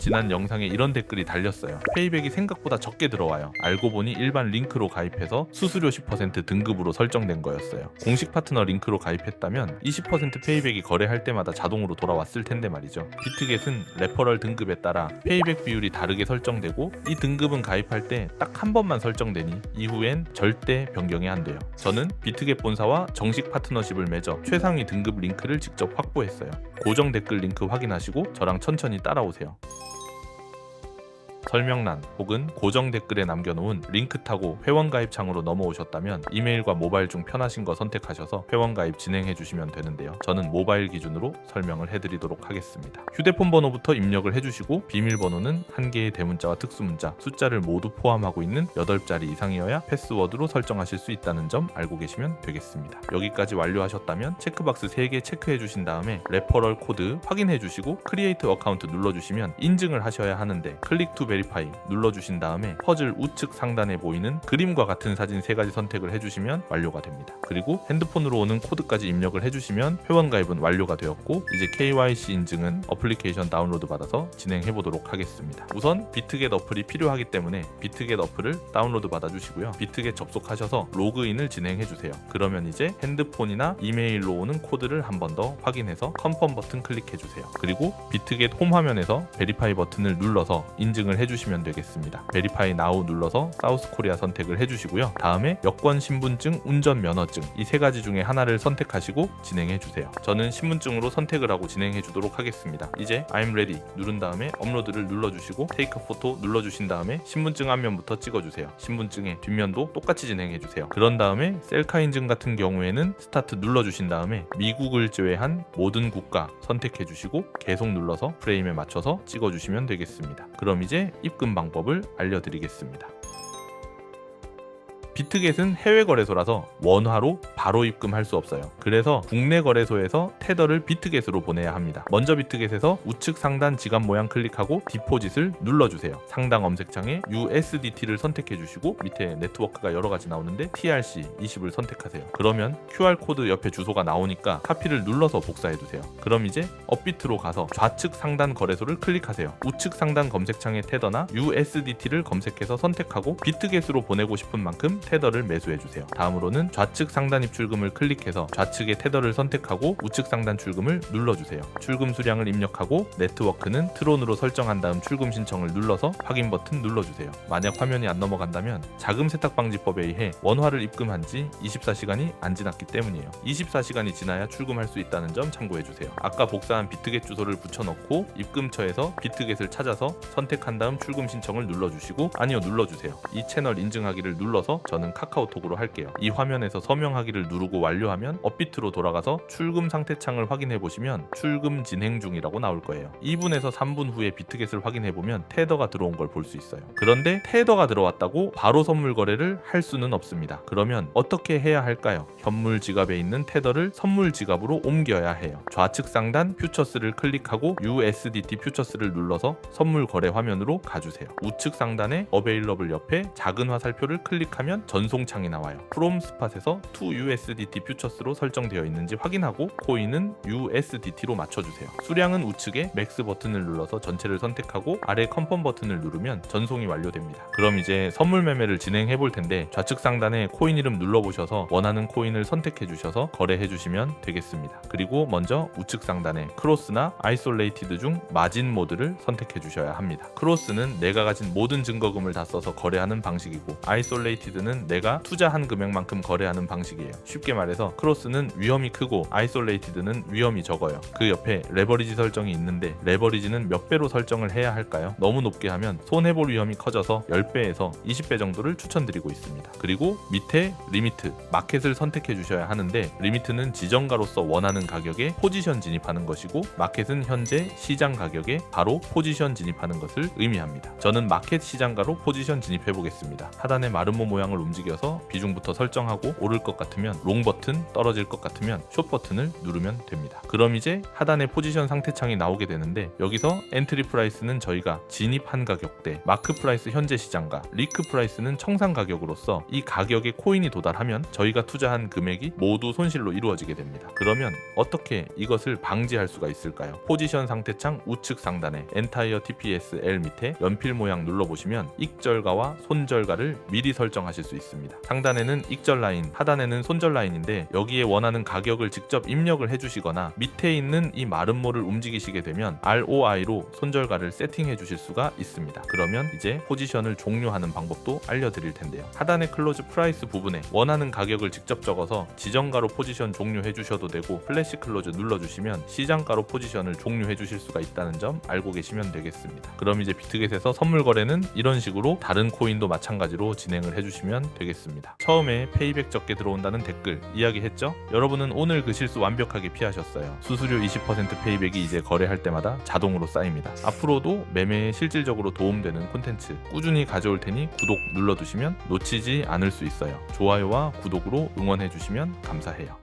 지난 영상에 이런 댓글이 달렸어요. 페이백이 생각보다 적게 들어와요. 알고 보니 일반 링크로 가입해서 수수료 10% 등급으로 설정된 거였어요. 공식 파트너 링크로 가입했다면 20% 페이백이 거래할 때마다 자동으로 돌아왔을 텐데 말이죠. 비트겟은 레퍼럴 등급에 따라 페이백 비율이 다르게 설정되고 이 등급은 가입할 때 딱 한 번만 설정되니 이후엔 절대 변경이 안 돼요. 저는 비트겟 본사와 정식 파트너십을 맺어 최상위 등급 링크를 직접 확보했어요. 고정 댓글 링크 확인하시고 저랑 천천히 따라오세요. 설명란 혹은 고정 댓글에 남겨놓은 링크 타고 회원가입 창으로 넘어오셨다면 이메일과 모바일 중 편하신 거 선택하셔서 회원가입 진행해 주시면 되는데요. 저는 모바일 기준으로 설명을 해드리도록 하겠습니다. 휴대폰 번호부터 입력을 해주시고 비밀번호는 한 개의 대문자와 특수문자, 숫자를 모두 포함하고 있는 8자리 이상이어야 패스워드로 설정하실 수 있다는 점 알고 계시면 되겠습니다. 여기까지 완료하셨다면 체크박스 3개 체크해 주신 다음에 레퍼럴 코드 확인해 주시고 크리에이트 어카운트 눌러주시면 인증을 하셔야 하는데 클릭 투 베리파이 눌러주신 다음에 퍼즐 우측 상단에 보이는 그림과 같은 사진 3가지 선택을 해주시면 완료가 됩니다. 그리고 핸드폰으로 오는 코드까지 입력을 해주시면 회원가입은 완료가 되었고 이제 KYC 인증은 어플리케이션 다운로드 받아서 진행해 보도록 하겠습니다. 우선 비트겟 어플이 필요하기 때문에 비트겟 어플을 다운로드 받아주시고요. 비트겟 접속하셔서 로그인을 진행해 주세요. 그러면 이제 핸드폰이나 이메일로 오는 코드를 한 번 더 확인해서 컨펌 버튼 클릭해 주세요. 그리고 비트겟 홈 화면에서 베리파이 버튼을 눌러서 인증을 해주시면 되겠습니다. 베리파이 나우 눌러서 사우스 코리아 선택을 해주시고요. 다음에 여권, 신분증, 운전면허증 이 3가지 중에 하나를 선택하시고 진행해 주세요. 저는 신분증으로 선택을 하고 진행해 주도록 하겠습니다. 이제 I'm ready 누른 다음에 업로드를 눌러주시고 테이크 포토 눌러주신 다음에 신분증 앞면부터 찍어주세요. 신분증의 뒷면도 똑같이 진행해 주세요. 그런 다음에 셀카 인증 같은 경우에는 스타트 눌러주신 다음에 미국을 제외한 모든 국가 선택해 주시고 계속 눌러서 프레임에 맞춰서 찍어주시면 되겠습니다. 그럼 이제 입금 방법을 알려드리겠습니다. 비트겟은 해외 거래소라서 원화로 바로 입금할 수 없어요. 그래서 국내 거래소에서 테더를 비트겟으로 보내야 합니다. 먼저 비트겟에서 우측 상단 지갑 모양 클릭하고 디포짓을 눌러주세요. 상단 검색창에 USDT를 선택해 주시고 밑에 네트워크가 여러 가지 나오는데 TRC20을 선택하세요. 그러면 QR코드 옆에 주소가 나오니까 카피를 눌러서 복사해 두세요. 그럼 이제 업비트로 가서 좌측 상단 거래소를 클릭하세요. 우측 상단 검색창에 테더나 USDT를 검색해서 선택하고 비트겟으로 보내고 싶은 만큼 테더를 매수해주세요. 다음으로는 좌측 상단 입출금을 클릭해서 좌측의 테더를 선택하고 우측 상단 출금을 눌러주세요. 출금 수량을 입력하고 네트워크는 트론으로 설정한 다음 출금 신청을 눌러서 확인 버튼 눌러주세요. 만약 화면이 안 넘어간다면 자금 세탁 방지법에 의해 원화를 입금한 지 24시간이 안 지났기 때문이에요. 24시간이 지나야 출금할 수 있다는 점 참고해주세요. 아까 복사한 비트겟 주소를 붙여넣고 입금처에서 비트겟을 찾아서 선택한 다음 출금 신청을 눌러주시고 아니요 눌러주세요. 이 채널 인증하기를 눌러서 저는 카카오톡으로 할게요. 이 화면에서 서명하기를 누르고 완료하면 업비트로 돌아가서 출금 상태 창을 확인해 보시면 출금 진행 중이라고 나올 거예요. 2분에서 3분 후에 비트겟을 확인해 보면 테더가 들어온 걸 볼 수 있어요. 그런데 테더가 들어왔다고 바로 선물 거래를 할 수는 없습니다. 그러면 어떻게 해야 할까요? 현물 지갑에 있는 테더를 선물 지갑으로 옮겨야 해요. 좌측 상단 퓨처스를 클릭하고 USDT 퓨처스를 눌러서 선물 거래 화면으로 가주세요. 우측 상단에 어베일러블 옆에 작은 화살표를 클릭하면 전송창이 나와요. From Spot에서 to USDT 퓨처스로 설정되어 있는지 확인하고 코인은 USDT로 맞춰주세요. 수량은 우측에 맥스 버튼을 눌러서 전체를 선택하고 아래 컨펌 버튼을 누르면 전송이 완료됩니다. 그럼 이제 선물 매매를 진행해 볼 텐데 좌측 상단에 코인 이름 눌러보셔서 원하는 코인을 선택해 주셔서 거래해 주시면 되겠습니다. 그리고 먼저 우측 상단에 크로스나 아이솔레이티드 중 마진 모드를 선택해 주셔야 합니다. 크로스는 내가 가진 모든 증거금을 다 써서 거래하는 방식이고 아이솔레이티드는 내가 투자한 금액만큼 거래하는 방식이에요. 쉽게 말해서 크로스는 위험이 크고 아이솔레이티드는 위험이 적어요. 그 옆에 레버리지 설정이 있는데 레버리지는 몇 배로 설정을 해야 할까요? 너무 높게 하면 손해볼 위험이 커져서 10배에서 20배 정도를 추천드리고 있습니다. 그리고 밑에 리미트, 마켓을 선택해 주셔야 하는데 리미트는 지정가로서 원하는 가격에 포지션 진입하는 것이고 마켓은 현재 시장 가격에 바로 포지션 진입하는 것을 의미합니다. 저는 마켓 시장가로 포지션 진입해 보겠습니다. 하단에 마름모 모양을 시장을 움직여서 비중부터 설정하고 오를 것 같으면 롱 버튼, 떨어질 것 같으면 숏 버튼을 누르면 됩니다. 그럼 이제 하단에 포지션 상태창이 나오게 되는데 여기서 엔트리 프라이스는 저희가 진입한 가격대, 마크 프라이스 현재 시장가, 리크 프라이스는 청산 가격으로서 이 가격에 코인이 도달하면 저희가 투자한 금액이 모두 손실로 이루어지게 됩니다. 그러면 어떻게 이것을 방지할 수가 있을까요? 포지션 상태창 우측 상단에 엔타이어 TPS L 밑에 연필 모양 눌러보시면 익절가와 손절가를 미리 설정하실 수 있습니다. 상단에는 익절 라인, 하단에는 손절 라인인데 여기에 원하는 가격을 직접 입력을 해주시거나 밑에 있는 이 마름모를 움직이시게 되면 ROI로 손절가를 세팅해 주실 수가 있습니다. 그러면 이제 포지션을 종료하는 방법도 알려드릴 텐데요. 하단의 클로즈 프라이스 부분에 원하는 가격을 직접 적어서 지정가로 포지션 종료해 주셔도 되고 플래시 클로즈 눌러주시면 시장가로 포지션을 종료해 주실 수가 있다는 점 알고 계시면 되겠습니다. 그럼 이제 비트겟에서 선물 거래는 이런 식으로 다른 코인도 마찬가지로 진행을 해주시면 되겠습니다. 처음에 페이백 적게 들어온다는 댓글 이야기했죠? 여러분은 오늘 그 실수 완벽하게 피하셨어요. 수수료 20% 페이백이 이제 거래할 때마다 자동으로 쌓입니다. 앞으로도 매매에 실질적으로 도움되는 콘텐츠 꾸준히 가져올 테니 구독 눌러두시면 놓치지 않을 수 있어요. 좋아요와 구독으로 응원해주시면 감사해요.